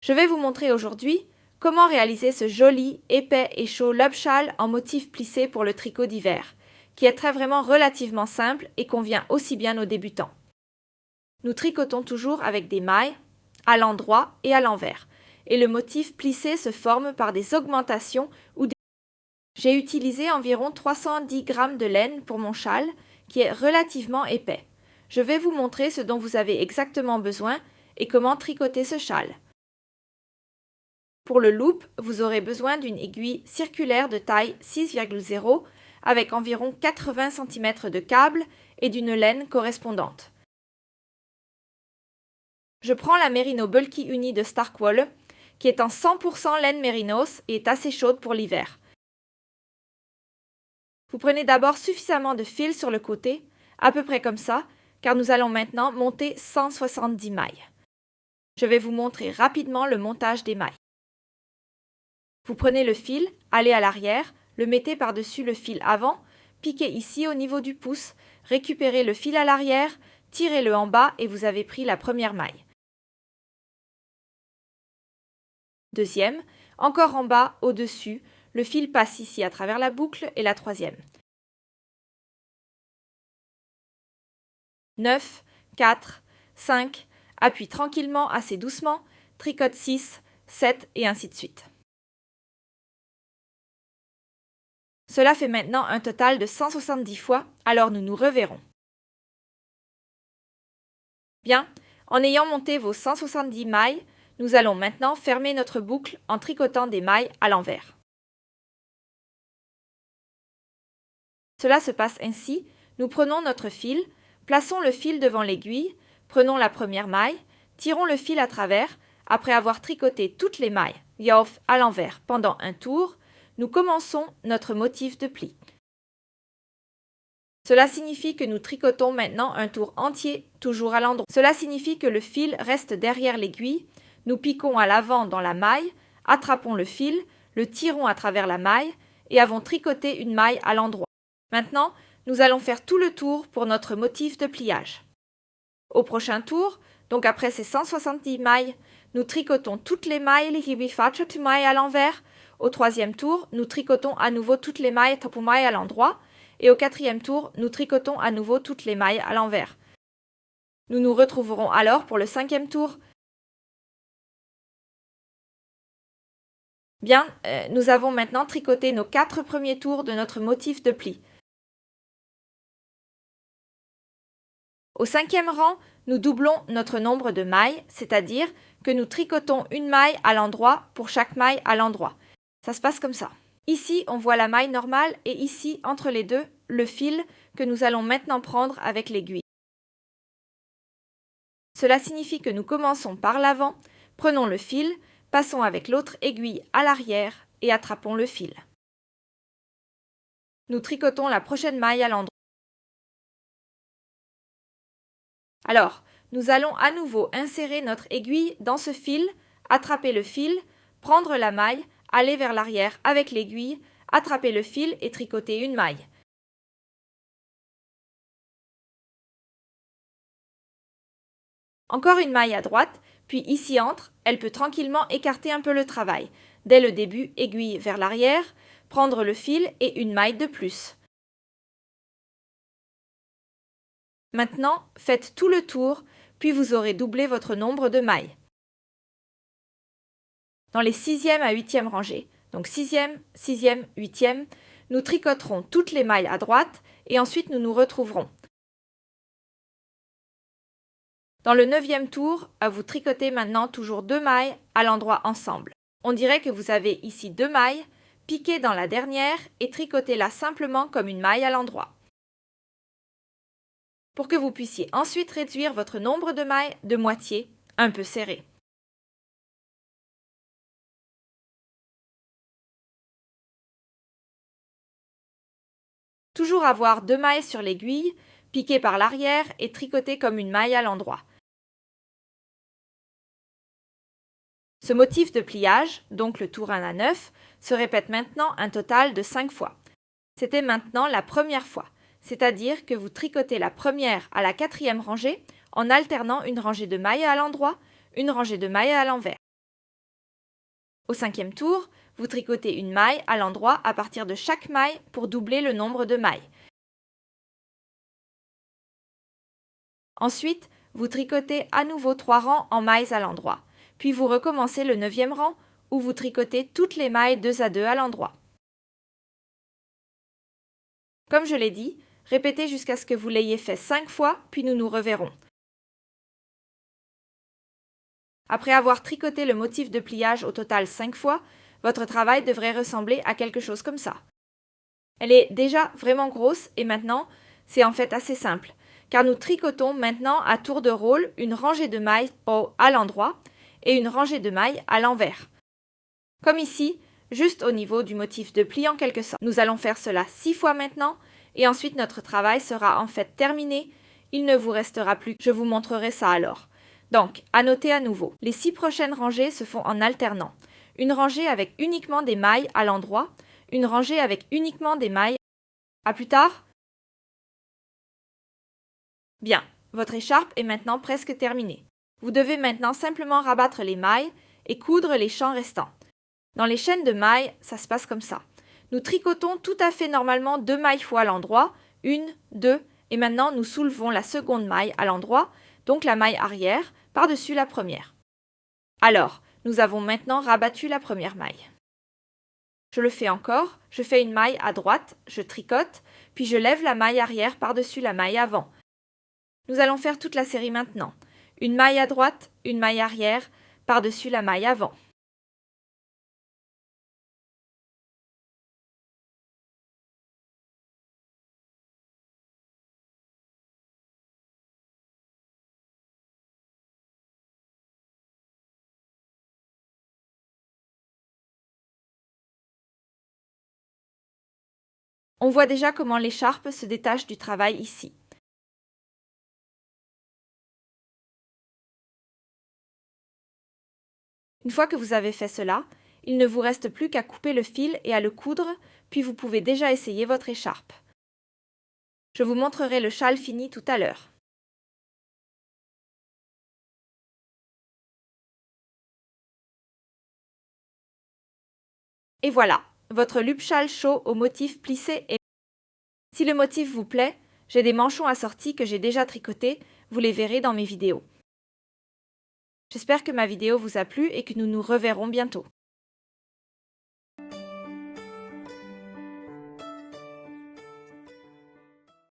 Je vais vous montrer aujourd'hui comment réaliser ce joli, épais et chaud lobe châle en motif plissé pour le tricot d'hiver, qui est vraiment relativement simple et convient aussi bien aux débutants. Nous tricotons toujours avec des mailles, à l'endroit et à l'envers, et le motif plissé se forme par des augmentations ou des... J'ai utilisé environ 310 g de laine pour mon châle, qui est relativement épais. Je vais vous montrer ce dont vous avez exactement besoin et comment tricoter ce châle. Pour le loop, vous aurez besoin d'une aiguille circulaire de taille 6,0 avec environ 80 cm de câble et d'une laine correspondante. Je prends la Merino Bulky Uni de Starkwool, qui est en 100% laine mérinos et est assez chaude pour l'hiver. Vous prenez d'abord suffisamment de fil sur le côté, à peu près comme ça, car nous allons maintenant monter 170 mailles. Je vais vous montrer rapidement le montage des mailles. Vous prenez le fil, allez à l'arrière, le mettez par-dessus le fil avant, piquez ici au niveau du pouce, récupérez le fil à l'arrière, tirez-le en bas et vous avez pris la première maille. Deuxième, encore en bas, au-dessus, le fil passe ici à travers la boucle et la troisième. 9, 4, 5, appuie tranquillement assez doucement, tricote 6, 7 et ainsi de suite. Cela fait maintenant un total de 170 fois, alors nous nous reverrons. Bien, en ayant monté vos 170 mailles, nous allons maintenant fermer notre boucle en tricotant des mailles à l'envers. Cela se passe ainsi, nous prenons notre fil, plaçons le fil devant l'aiguille, prenons la première maille, tirons le fil à travers, après avoir tricoté toutes les mailles, à l'envers pendant un tour, nous commençons notre motif de pli. Cela signifie que nous tricotons maintenant un tour entier, toujours à l'endroit. Cela signifie que le fil reste derrière l'aiguille, nous piquons à l'avant dans la maille, attrapons le fil, le tirons à travers la maille et avons tricoté une maille à l'endroit. Maintenant, nous allons faire tout le tour pour notre motif de pliage. Au prochain tour, donc après ces 170 mailles, nous tricotons toutes les mailles à l'envers. Au troisième tour, nous tricotons à nouveau toutes les mailles à l'endroit. Et au quatrième tour, nous tricotons à nouveau toutes les mailles à l'envers. Nous nous retrouverons alors pour le cinquième tour. Bien, nous avons maintenant tricoté nos 4 premiers tours de notre motif de pli. Au cinquième rang, nous doublons notre nombre de mailles, c'est-à-dire que nous tricotons une maille à l'endroit pour chaque maille à l'endroit. Ça se passe comme ça. Ici, on voit la maille normale et ici, entre les deux, le fil que nous allons maintenant prendre avec l'aiguille. Cela signifie que nous commençons par l'avant, prenons le fil, passons avec l'autre aiguille à l'arrière et attrapons le fil. Nous tricotons la prochaine maille à l'endroit. Alors, nous allons à nouveau insérer notre aiguille dans ce fil, attraper le fil, prendre la maille, aller vers l'arrière avec l'aiguille, attraper le fil et tricoter une maille. Encore une maille à droite, puis ici entre, elle peut tranquillement écarter un peu le travail. Dès le début, aiguille vers l'arrière, prendre le fil et une maille de plus. Maintenant, faites tout le tour, puis vous aurez doublé votre nombre de mailles. Dans les 6e à 8e rangées, donc 6e, 6e, 8e, nous tricoterons toutes les mailles à droite et ensuite nous nous retrouverons. Dans le 9e tour, vous tricotez maintenant toujours 2 mailles à l'endroit ensemble. On dirait que vous avez ici 2 mailles, piquez dans la dernière et tricotez-la simplement comme une maille à l'endroit. Pour que vous puissiez ensuite réduire votre nombre de mailles de moitié, un peu serré. Toujours avoir 2 mailles sur l'aiguille, piquer par l'arrière et tricoter comme une maille à l'endroit. Ce motif de pliage, donc le tour 1 à 9, se répète maintenant un total de 5 fois. C'était maintenant la première fois, c'est-à-dire que vous tricotez la première à la 4e rangée en alternant une rangée de mailles à l'endroit, une rangée de mailles à l'envers. Au 5e tour, vous tricotez une maille à l'endroit à partir de chaque maille pour doubler le nombre de mailles. Ensuite, vous tricotez à nouveau 3 rangs en mailles à l'endroit. Puis vous recommencez le 9e rang où vous tricotez toutes les mailles 2 à 2 à l'endroit. Comme je l'ai dit, répétez jusqu'à ce que vous l'ayez fait 5 fois, puis nous nous reverrons. Après avoir tricoté le motif de pliage au total 5 fois, votre travail devrait ressembler à quelque chose comme ça. Elle est déjà vraiment grosse et maintenant, c'est en fait assez simple, car nous tricotons maintenant à tour de rôle une rangée de mailles à l'endroit et une rangée de mailles à l'envers. Comme ici, juste au niveau du motif de pli en quelque sorte. Nous allons faire cela 6 fois maintenant et ensuite notre travail sera en fait terminé. Il ne vous restera plus que je vous montrerai ça alors. Donc, à noter à nouveau, les 6 prochaines rangées se font en alternant. Une rangée avec uniquement des mailles à l'endroit, une rangée avec uniquement des mailles. À plus tard. Bien, votre écharpe est maintenant presque terminée. Vous devez maintenant simplement rabattre les mailles et coudre les champs restants. Dans les chaînes de mailles, ça se passe comme ça. Nous tricotons tout à fait normalement 2 mailles fois à l'endroit, 1, 2, et maintenant nous soulevons la seconde maille à l'endroit, donc la maille arrière, par-dessus la première. Alors, nous avons maintenant rabattu la première maille. Je le fais encore, je fais une maille à droite, je tricote, puis je lève la maille arrière par-dessus la maille avant. Nous allons faire toute la série maintenant. Une maille à droite, une maille arrière, par-dessus la maille avant. On voit déjà comment l'écharpe se détache du travail ici. Une fois que vous avez fait cela, il ne vous reste plus qu'à couper le fil et à le coudre, puis vous pouvez déjà essayer votre écharpe. Je vous montrerai le châle fini tout à l'heure. Et voilà, votre lup-châle chaud au motif plissé est... Si le motif vous plaît, j'ai des manchons assortis que j'ai déjà tricotés, vous les verrez dans mes vidéos. J'espère que ma vidéo vous a plu et que nous nous reverrons bientôt.